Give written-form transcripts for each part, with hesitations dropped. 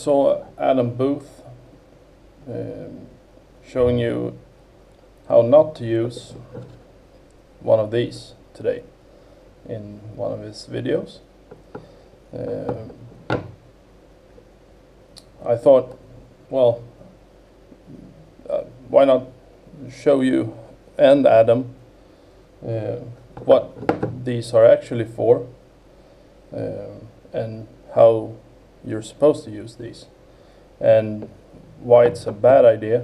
saw Adam Booth showing you how not to use one of these today in one of his videos. I thought, well, why not show you and Adam what these are actually for, and how you're supposed to use these, and why it's a bad idea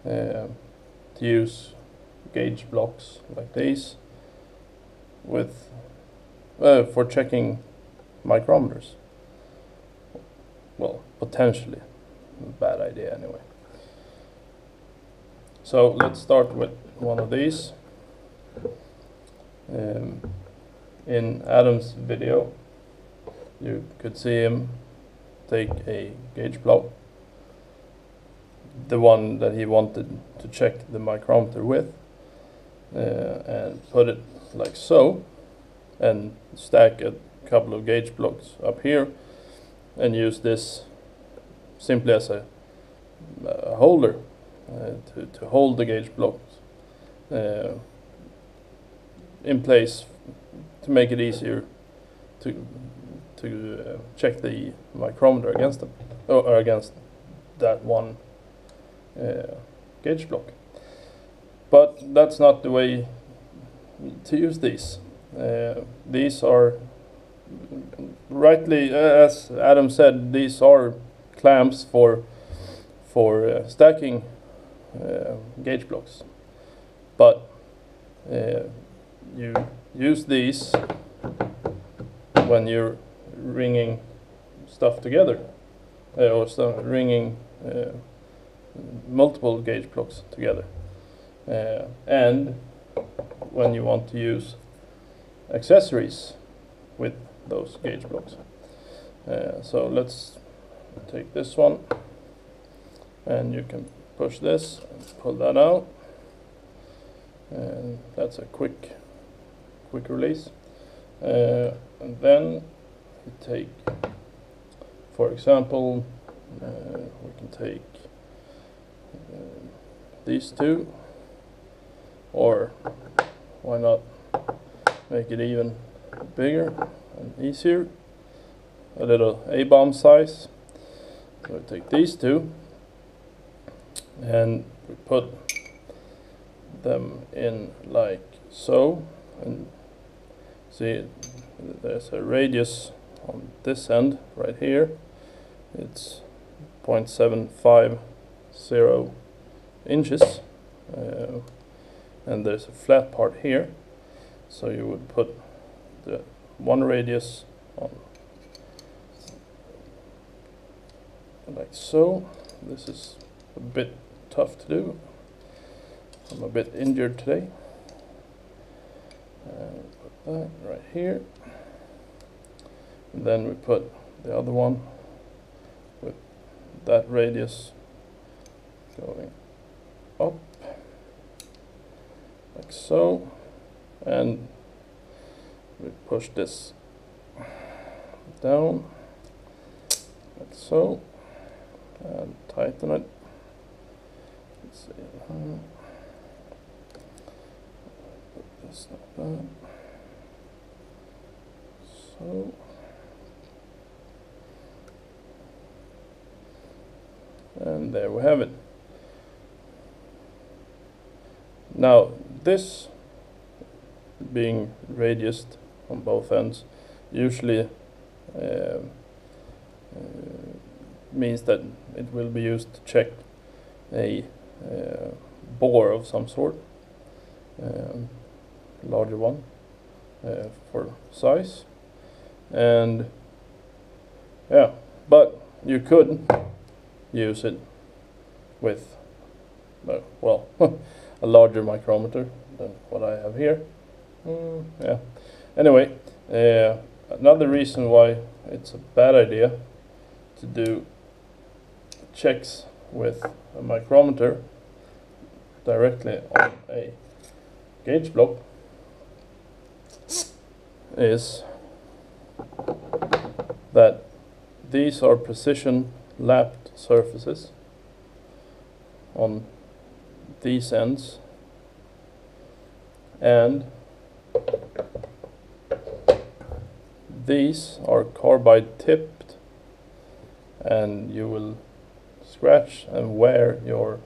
to use gauge blocks like these with for checking micrometers. Well, potentially a bad idea anyway. So let's start with one of these. In Adam's video, you could see him take a gauge block, the one that he wanted to check the micrometer with, and put it like so, and stack a couple of gauge blocks up here, and use this simply as a holder to hold the gauge blocks in place to make it easier to check the micrometer against them, or against that one gauge block. But that's not the way to use these. These are, rightly, as Adam said, these are clamps for stacking gauge blocks. But you use these when you're ringing stuff together, or ringing multiple gauge blocks together, and when you want to use accessories with those gauge blocks. So let's take this one, and you can push this and pull that out, and that's a quick release. And then you take, for example, we can take these two, or why not make it even bigger and easier, a little A-bomb size. So we take these two and we put them in like so, and see there's a radius on this end right here. It's 0.750 inches, and there's a flat part here, so you would put the one radius on like so. This is a bit tough to do. I'm a bit injured today. Put that right here, and then we put the other one with that radius going up like so, and we push this down like so, and tighten it. Let's see. Put this like that. So. And there we have it. Now, this being radiused on both ends usually means that it will be used to check a bore of some sort, larger one for size. And yeah, but you could use it with, well, a larger micrometer than what I have here. Yeah. Anyway, another reason why it's a bad idea to do checks with a micrometer directly on a gauge block is that these are precision lapped surfaces on these ends, and these are carbide tipped, and you will scratch and wear your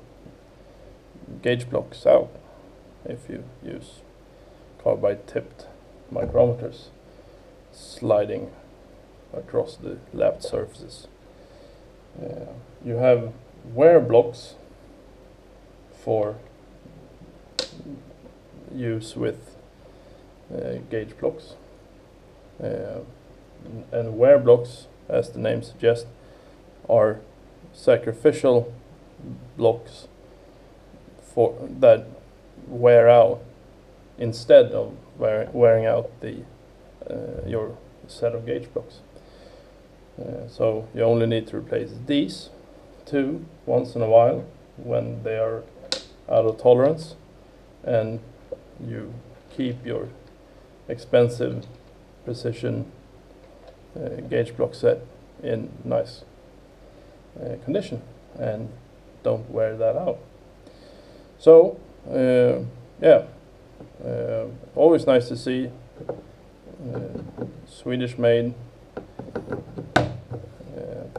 gauge blocks out if you use carbide tipped micrometers sliding across the lapped surfaces. You have wear blocks for use with gauge blocks, and wear blocks, as the name suggests, are sacrificial blocks for that wear out instead of wearing out the your set of gauge blocks. So you only need to replace these two once in a while when they are out of tolerance, and you keep your expensive precision gauge block set in nice condition and don't wear that out. So yeah, always nice to see Swedish made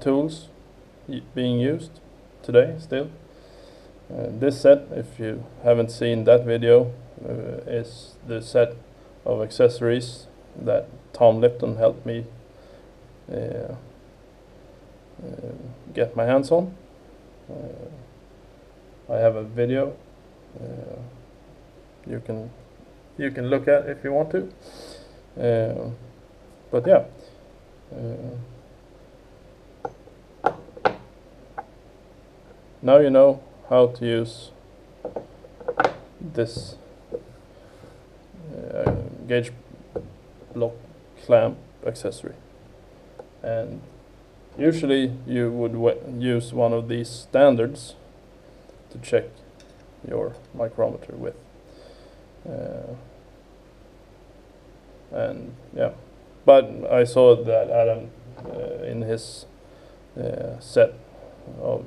tools being used today still. This set, if you haven't seen that video, is the set of accessories that Tom Lipton helped me get my hands on. I have a video you can look at if you want to. But yeah, now you know how to use this gauge block clamp accessory, and usually you would use one of these standards to check your micrometer with, and yeah, but I saw that Adam in his set of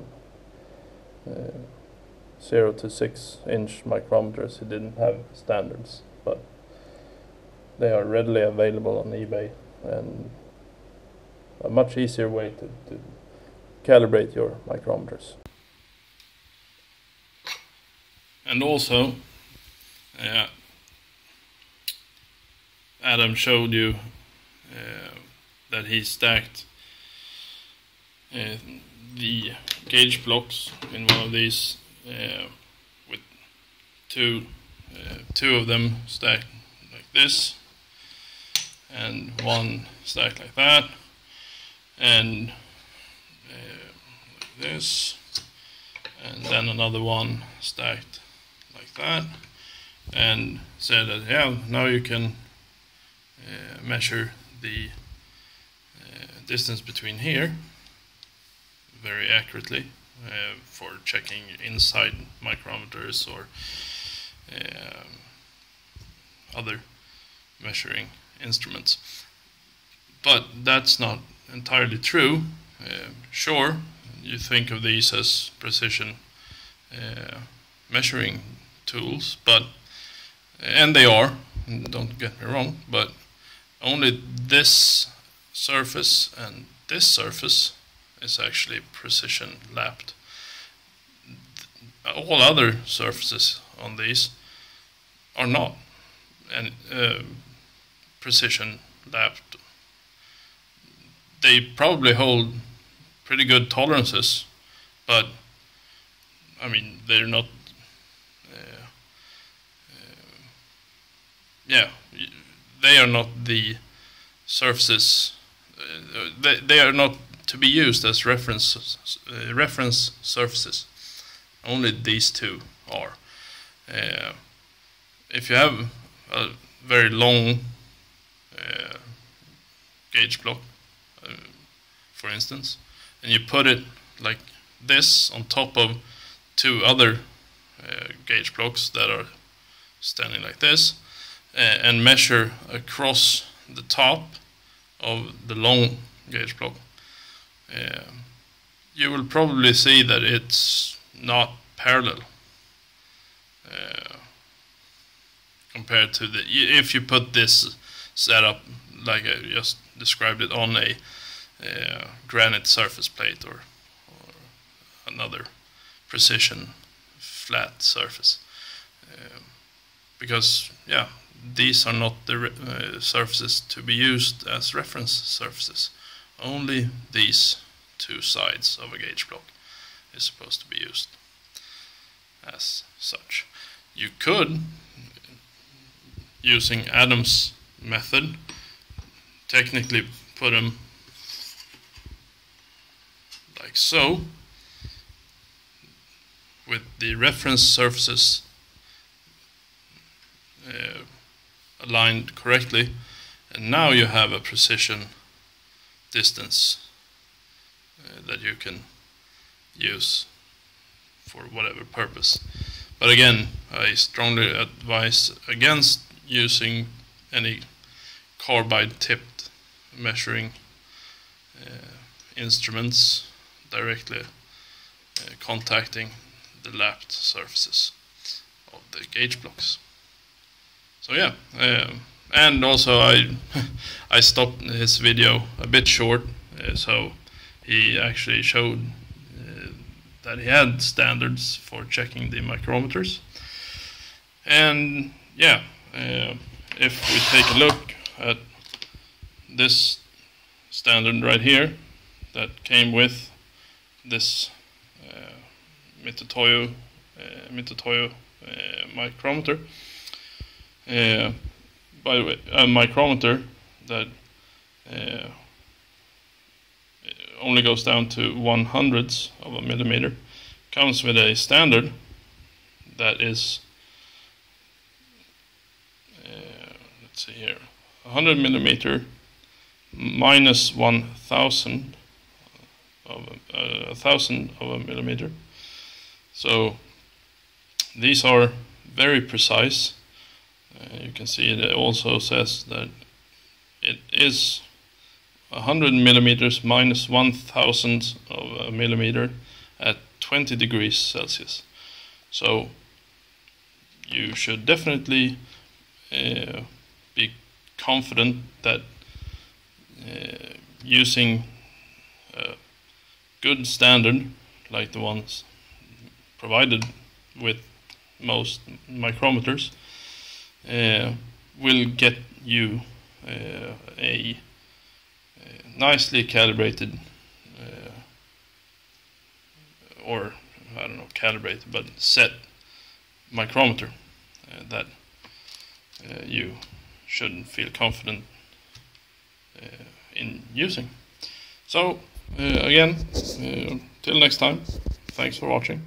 0 to 6 inch micrometers, he didn't have standards, but they are readily available on eBay and a much easier way to calibrate your micrometers. And also, Adam showed you that he stacked the gauge blocks in one of these with two of them stacked like this, and one stacked like that, and like this, and then another one stacked like that, and said that yeah, now you can measure the distance between here very accurately for checking inside micrometers or other measuring instruments. But that's not entirely true. Sure, you think of these as precision measuring tools, but and they are, don't get me wrong, but only this surface and this surface is actually precision lapped. All other surfaces on these are not and precision lapped. They probably hold pretty good tolerances, but I mean they're not. Yeah, they are not the surfaces. They are not to be used as reference surfaces. Only these two are. If you have a very long gauge block, for instance, and you put it like this on top of two other gauge blocks that are standing like this, and measure across the top of the long gauge block, you will probably see that it's not parallel compared to if you put this setup like I just described it on a granite surface plate or another precision flat surface, because these are not the surfaces to be used as reference surfaces. Only these two sides of a gauge block is supposed to be used as such. You could, using Adam's method, technically put them like so, with the reference surfaces aligned correctly, and now you have a precision distance that you can use for whatever purpose. But again, I strongly advise against using any carbide tipped measuring instruments directly contacting the lapped surfaces of the gauge blocks. So yeah, and also I stopped his video a bit short, so he actually showed that he had standards for checking the micrometers. And yeah, if we take a look at this standard right here that came with this Mitutoyo micrometer. By the way, a micrometer that only goes down to 1/100th of a millimeter comes with a standard that is let's see here, 100 millimeter minus 1/1000 of a thousand of a millimeter. So these are very precise. You can see it also says that it is 100 millimeters minus 1/1000 of a millimeter at 20 degrees Celsius. So you should definitely be confident that using a good standard like the ones provided with most micrometers will get you a nicely calibrated or I don't know, calibrated, but set micrometer that you should feel confident in using. So again, till next time, thanks for watching.